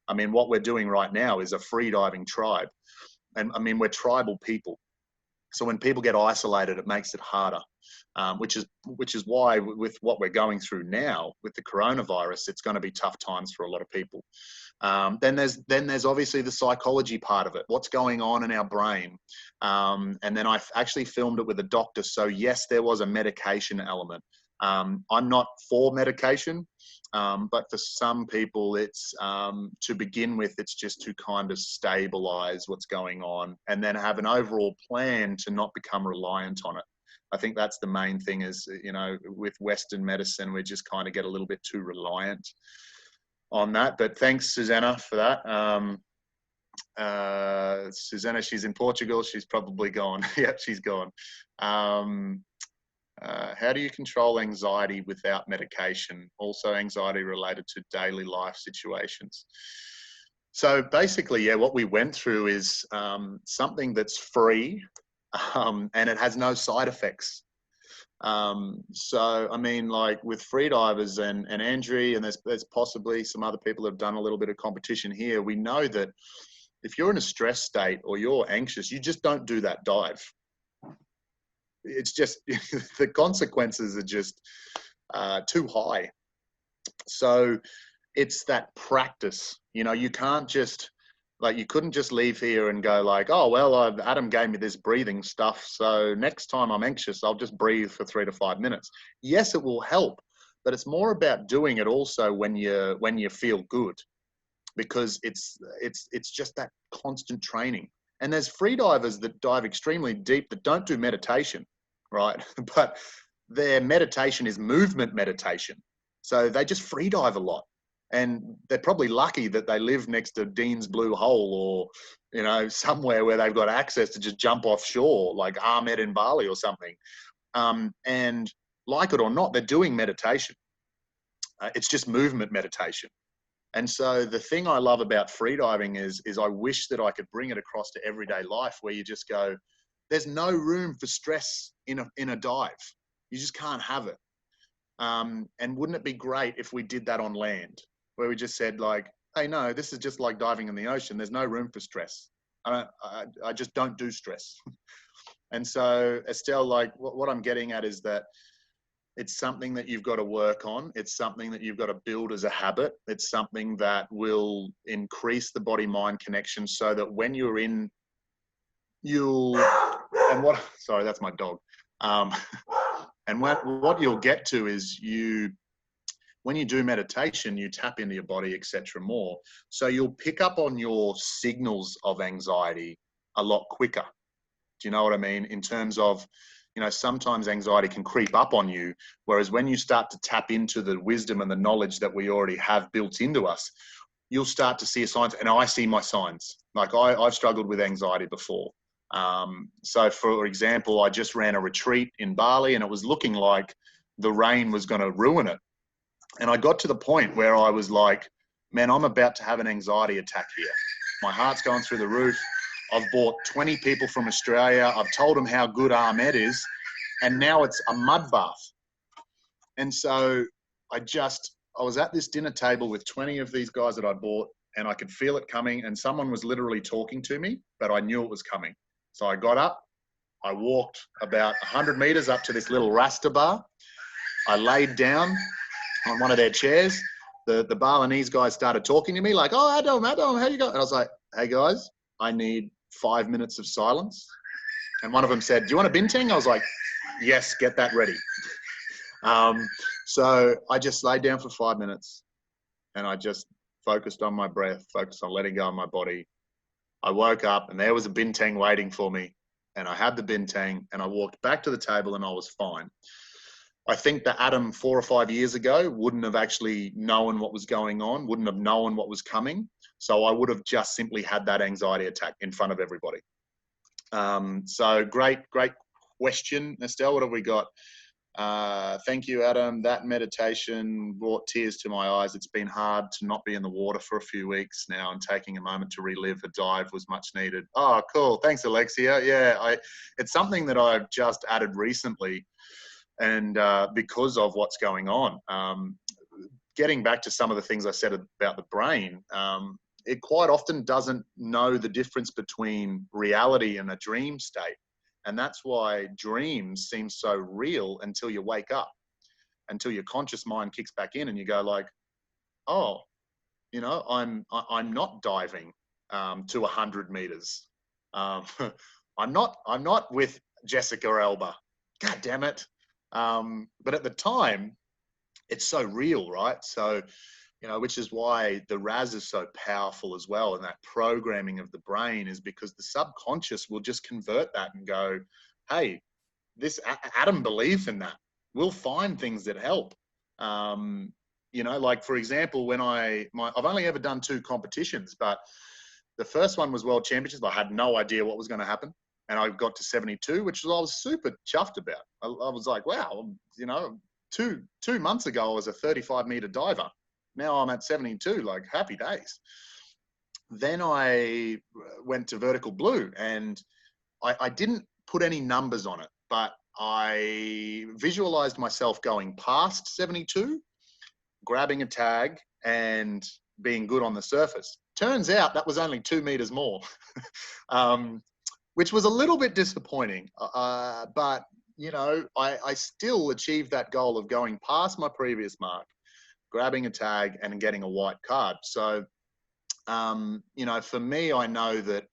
I mean, what we're doing right now is a freediving tribe. And I mean, we're tribal people. So when people get isolated, it makes it harder. which is why with what we're going through now with the coronavirus, it's going to be tough times for a lot of people. Then there's obviously the psychology part of it. What's going on in our brain? And then I actually filmed it with a doctor. So yes, there was a medication element. I'm not for medication, but for some people, it's to begin with, it's just to kind of stabilize what's going on and then have an overall plan to not become reliant on it. I think that's the main thing is, you know, with Western medicine, we just kind of get a little bit too reliant on that. But thanks, Susanna, for that. Susanna, she's in Portugal. She's probably gone. Yep, she's gone. How do you control anxiety without medication? Also anxiety related to daily life situations. So basically, yeah, what we went through is something that's free and it has no side effects. So, I mean, like with freedivers and Andriy, and there's possibly some other people that have done a little bit of competition here, we know that if you're in a stress state or you're anxious, you just don't do that dive. It's just, the consequences are just too high. So it's that practice, you know, you can't just, like, you couldn't just leave here and go like, oh, well, Adam gave me this breathing stuff, so next time I'm anxious, I'll just breathe for 3 to 5 minutes. Yes, it will help, but it's more about doing it also when you feel good, because it's just that constant training. And there's freedivers that dive extremely deep that don't do meditation, right? But their meditation is movement meditation. So they just freedive a lot. And they're probably lucky that they live next to Dean's Blue Hole or, you know, somewhere where they've got access to just jump offshore, like Ahmed in Bali or something. And like it or not, they're doing meditation. It's just movement meditation. And so the thing I love about freediving is I wish that I could bring it across to everyday life where you just go, there's no room for stress in a dive. You just can't have it. And wouldn't it be great if we did that on land, where we just said like, hey, no, this is just like diving in the ocean. There's no room for stress. I just don't do stress. And so Estelle, like what I'm getting at is that it's something that you've got to work on. It's something that you've got to build as a habit. It's something that will increase the body-mind connection so that when you're in, sorry, that's my dog. And what you'll get to is when you do meditation, you tap into your body, etc. more. So you'll pick up on your signals of anxiety a lot quicker. Do you know what I mean? In terms of, you know, sometimes anxiety can creep up on you, whereas when you start to tap into the wisdom and the knowledge that we already have built into us, you'll start to see signs. And I see my signs. Like I've struggled with anxiety before. So for example, I just ran a retreat in Bali and it was looking like the rain was going to ruin it. And I got to the point where I was like, man, I'm about to have an anxiety attack here. My heart's going through the roof. I've bought 20 people from Australia. I've told them how good Ahmed is. And now it's a mud bath. And so I was at this dinner table with 20 of these guys that I bought and I could feel it coming. And someone was literally talking to me, but I knew it was coming. So I got up, I walked about 100 meters up to this little Rasta bar. I laid down on one of their chairs. The Balinese guys started talking to me like, oh, Adam, how you going? And I was like, hey guys, I need 5 minutes of silence. And one of them said, do you want a bintang? I was like, yes, get that ready. So I just laid down for 5 minutes and I just focused on my breath, focused on letting go of my body. I woke up and there was a bintang waiting for me and I had the bintang and I walked back to the table and I was fine. I think that Adam 4 or 5 years ago wouldn't have actually known what was going on, wouldn't have known what was coming. So I would have just simply had that anxiety attack in front of everybody. So great question. Estelle, what have we got? Thank you, Adam. That meditation brought tears to my eyes. It's been hard to not be in the water for a few weeks now, and taking a moment to relive a dive was much needed. Oh, cool. Thanks, Alexia. Yeah, it's something that I've just added recently. And because of what's going on, getting back to some of the things I said about the brain, it quite often doesn't know the difference between reality and a dream state. And that's why dreams seem so real until you wake up, until your conscious mind kicks back in and you go like, oh, you know, I'm not diving to 100 meters. I'm not with Jessica Alba. God damn it. But at the time, it's so real, right? So, you know, which is why the RAS is so powerful as well. And that programming of the brain is because the subconscious will just convert that and go, hey, this Adam believed in that. We'll find things that help. You know, like for example, when I've only ever done 2 competitions, but the first one was World Championships. I had no idea what was going to happen. And I got to 72, which I was super chuffed about. I was like, wow, you know, two months ago, I was a 35-meter diver. Now I'm at 72, like happy days. Then I went to vertical blue and I didn't put any numbers on it, but I visualized myself going past 72, grabbing a tag and being good on the surface. Turns out that was only 2 meters more, which was a little bit disappointing. But, you know, I still achieved that goal of going past my previous mark, grabbing a tag and getting a white card. So, you know, for me, I know that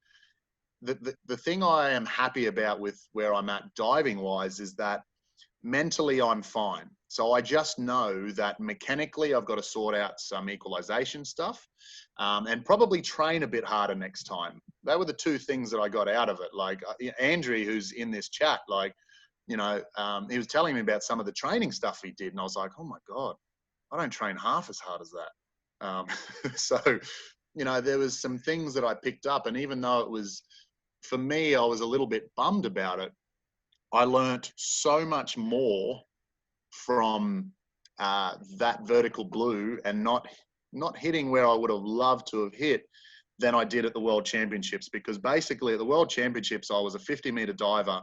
the thing I am happy about with where I'm at diving wise is that mentally I'm fine. So I just know that mechanically I've got to sort out some equalization stuff and probably train a bit harder next time. They were the 2 things that I got out of it. Like Andriy, who's in this chat, like, you know, he was telling me about some of the training stuff he did. And I was like, oh my God, I don't train half as hard as that. So, you know, there was some things that I picked up. And even though it was, for me, I was a little bit bummed about it, I learnt so much more from that vertical blue and not hitting where I would have loved to have hit than I did at the World Championships. Because basically at the World Championships, I was a 50-meter diver.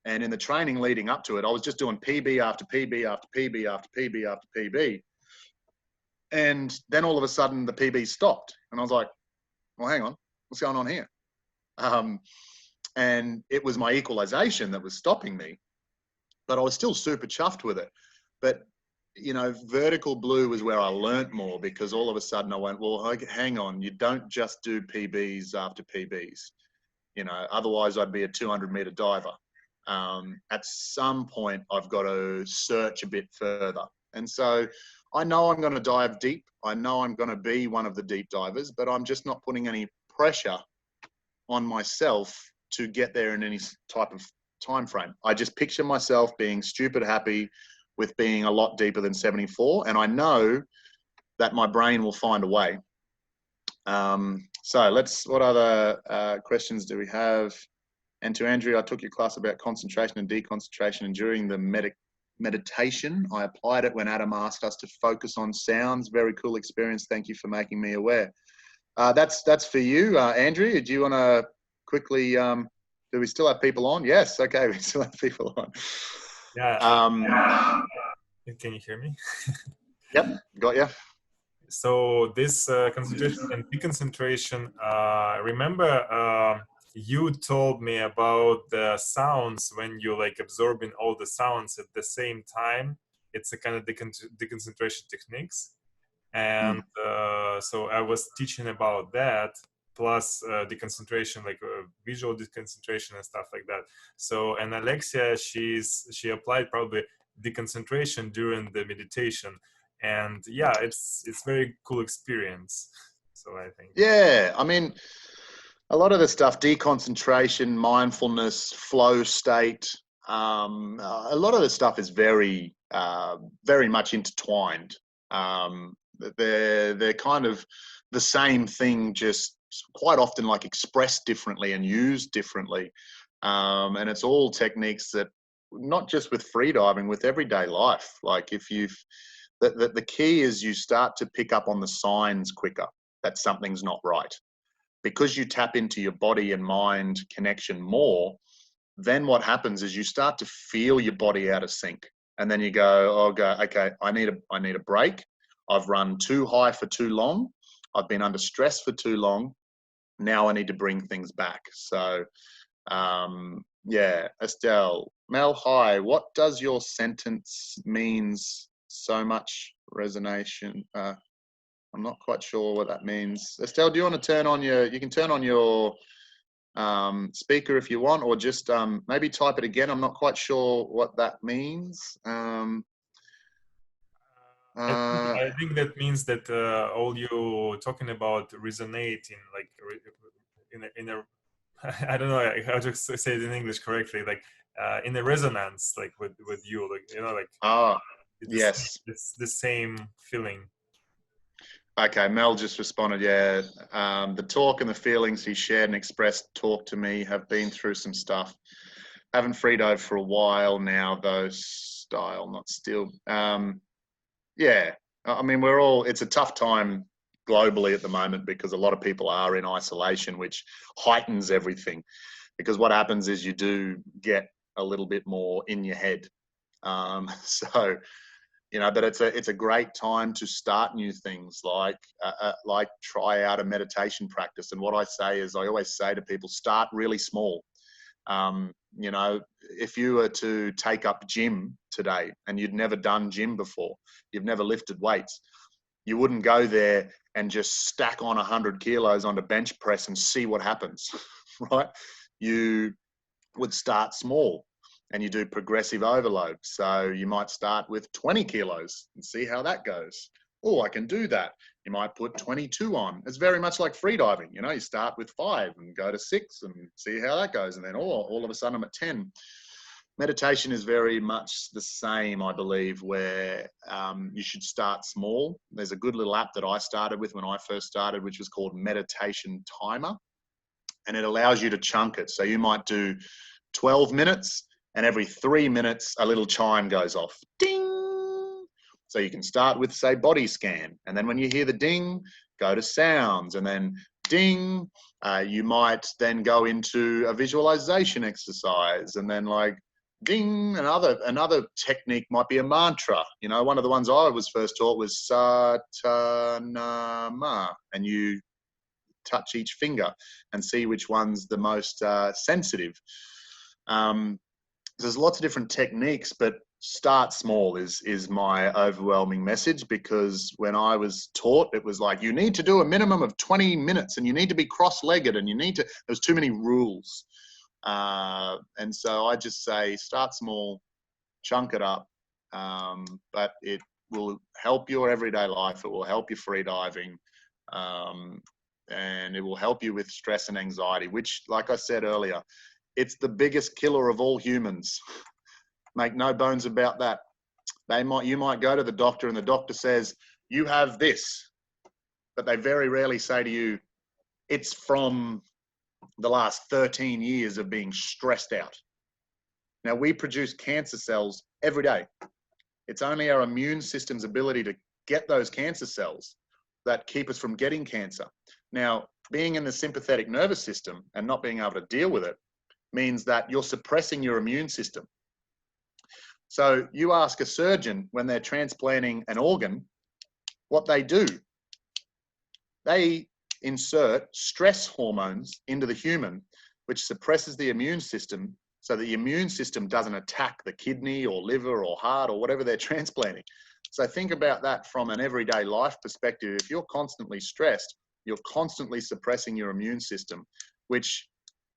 And in the training leading up to it, I was just doing PB after PB after PB after PB after PB. And then all of a sudden the PB stopped. And I was like, well, hang on, what's going on here? And it was my equalization that was stopping me, but I was still super chuffed with it. But, you know, vertical blue was where I learnt more, because all of a sudden I went, well, hang on, you don't just do PBs after PBs. You know, otherwise I'd be a 200-meter diver. At some point I've got to search a bit further. And so I know I'm going to dive deep. I know I'm going to be one of the deep divers, but I'm just not putting any pressure on myself to get there in any type of time frame. I just picture myself being stupid happy with being a lot deeper than 74. And I know that my brain will find a way. So what other questions do we have? And to Andrew, I took your class about concentration and deconcentration, and during the meditation, I applied it when Adam asked us to focus on sounds. Very cool experience. Thank you for making me aware. That's for you, Andrew. Do you want to quickly, do we still have people on? Yes. Okay. We still have people on. Yeah. Can you hear me? Yep. Got you. So this concentration and deconcentration, remember you told me about the sounds when you like absorbing all the sounds at the same time. It's a kind of deconcentration techniques. And so I was teaching about that, plus deconcentration, like visual deconcentration and stuff like that. So, and Alexia, she applied probably deconcentration during the meditation. And yeah, it's very cool experience. So I think. Yeah, I mean, a lot of the stuff, deconcentration, mindfulness, flow state, a lot of the stuff is very, very much intertwined. They're kind of the same thing, just quite often like expressed differently and used differently. And it's all techniques that, not just with freediving, with everyday life. Like if the key is you start to pick up on the signs quicker that something's not right. Because you tap into your body and mind connection more, then what happens is you start to feel your body out of sync. And then you go, okay, I need a break. I've run too high for too long. I've been under stress for too long. Now I need to bring things back. So, Yeah, Estelle. Mel, hi. What does your sentence means so much resonation? I'm not quite sure what that means. Estelle, do you want to turn on your, you can turn on your speaker if you want, or just maybe type it again. I'm not quite sure what that means. I think that means that all you talking about resonate in like in a I don't know how to say it in English correctly, like in a resonance, like with you, like like yes. it's the same feeling. Okay, Mel just responded, yeah. The talk and the feelings he shared and expressed talk to me have been through some stuff. Haven't freedived for a while now, though, style, not still. Yeah, I mean, it's a tough time globally at the moment because a lot of people are in isolation, which heightens everything. Because what happens is you do get a little bit more in your head. So, but it's a great time to start new things, like try out a meditation practice. And what I say is, I always say to people, start really small. If you were to take up gym today and you'd never done gym before, you've never lifted weights, you wouldn't go there and just stack on 100 kilos onto bench press and see what happens, right? You would start small and you do progressive overload. So you might start with 20 kilos and see how that goes. Oh, I can do that. You might put 22 on. It's very much like freediving. You start with 5 and go to 6 and see how that goes. And then, all of a sudden I'm at 10. Meditation is very much the same, I believe, where you should start small. There's a good little app that I started with when I first started, which was called Meditation Timer. And it allows you to chunk it. So you might do 12 minutes, and every 3 minutes, a little chime goes off. Ding! So you can start with, say, body scan. And then when you hear the ding, go to sounds. And then ding, you might then go into a visualization exercise. And then like ding, another technique might be a mantra. One of the ones I was first taught was Satanama. And you touch each finger and see which one's the most sensitive. There's lots of different techniques, but start small is my overwhelming message, because when I was taught, it was like, you need to do a minimum of 20 minutes and you need to be cross-legged and there's too many rules. And so I just say, start small, chunk it up, but it will help your everyday life. It will help you freediving. And it will help you with stress and anxiety, which, like I said earlier, it's the biggest killer of all humans. Make no bones about that. You might go to the doctor and the doctor says, you have this, but they very rarely say to you, it's from the last 13 years of being stressed out. Now, we produce cancer cells every day. It's only our immune system's ability to get those cancer cells that keep us from getting cancer. Now, being in the sympathetic nervous system and not being able to deal with it means that you're suppressing your immune system. So you ask a surgeon when they're transplanting an organ, what they do. They insert stress hormones into the human, which suppresses the immune system so the immune system doesn't attack the kidney or liver or heart or whatever they're transplanting. So think about that from an everyday life perspective. If you're constantly stressed, you're constantly suppressing your immune system, which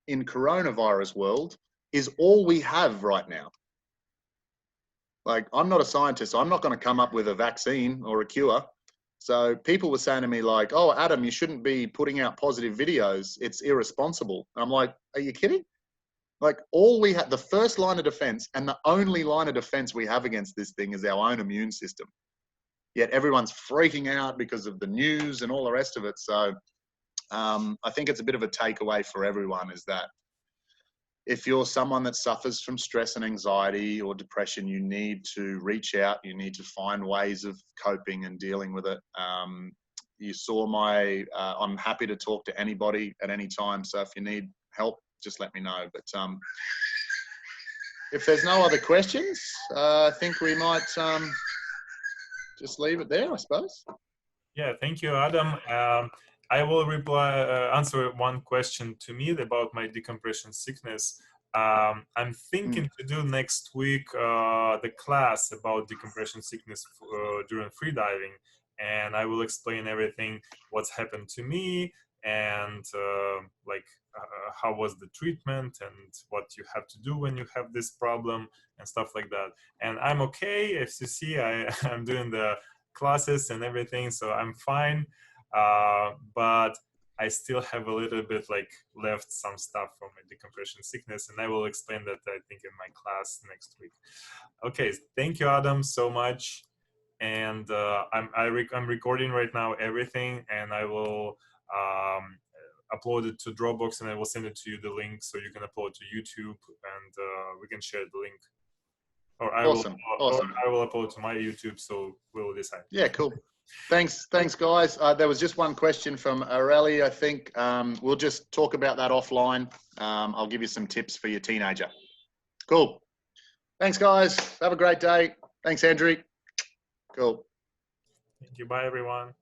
in coronavirus world is all we have right now. Like, I'm not a scientist, so I'm not going to come up with a vaccine or a cure. So people were saying to me like, oh, Adam, you shouldn't be putting out positive videos. It's irresponsible. And I'm like, are you kidding? Like, all we have, the first line of defense and the only line of defense we have against this thing is our own immune system. Yet everyone's freaking out because of the news and all the rest of it. So I think it's a bit of a takeaway for everyone, is that if you're someone that suffers from stress and anxiety or depression, you need to reach out. You need to find ways of coping and dealing with it. You saw I'm happy to talk to anybody at any time. So if you need help, just let me know. But if there's no other questions, I think we might just leave it there, I suppose. Yeah, thank you, Adam. I will answer one question to me about my decompression sickness. I'm thinking to do next week the class about decompression sickness during freediving, and I will explain everything, what's happened to me, and how was the treatment, and what you have to do when you have this problem, and stuff like that. And I'm okay. As you see, I'm doing the classes and everything, so I'm fine. But I still have a little bit left some stuff from my decompression sickness, and I will explain that, I think, in my class next week. Okay, thank you, Adam, so much. And I'm recording right now everything, and I will upload it to Dropbox, and I will send it to you, the link, so you can upload to YouTube, and we can share the link. Or I will upload to my YouTube, so we'll decide. Yeah, cool. Thanks, guys. There was just one question from Aurelie, I think. We'll just talk about that offline. I'll give you some tips for your teenager. Cool. Thanks, guys. Have a great day. Thanks, Andriy. Cool. Thank you. Bye, everyone.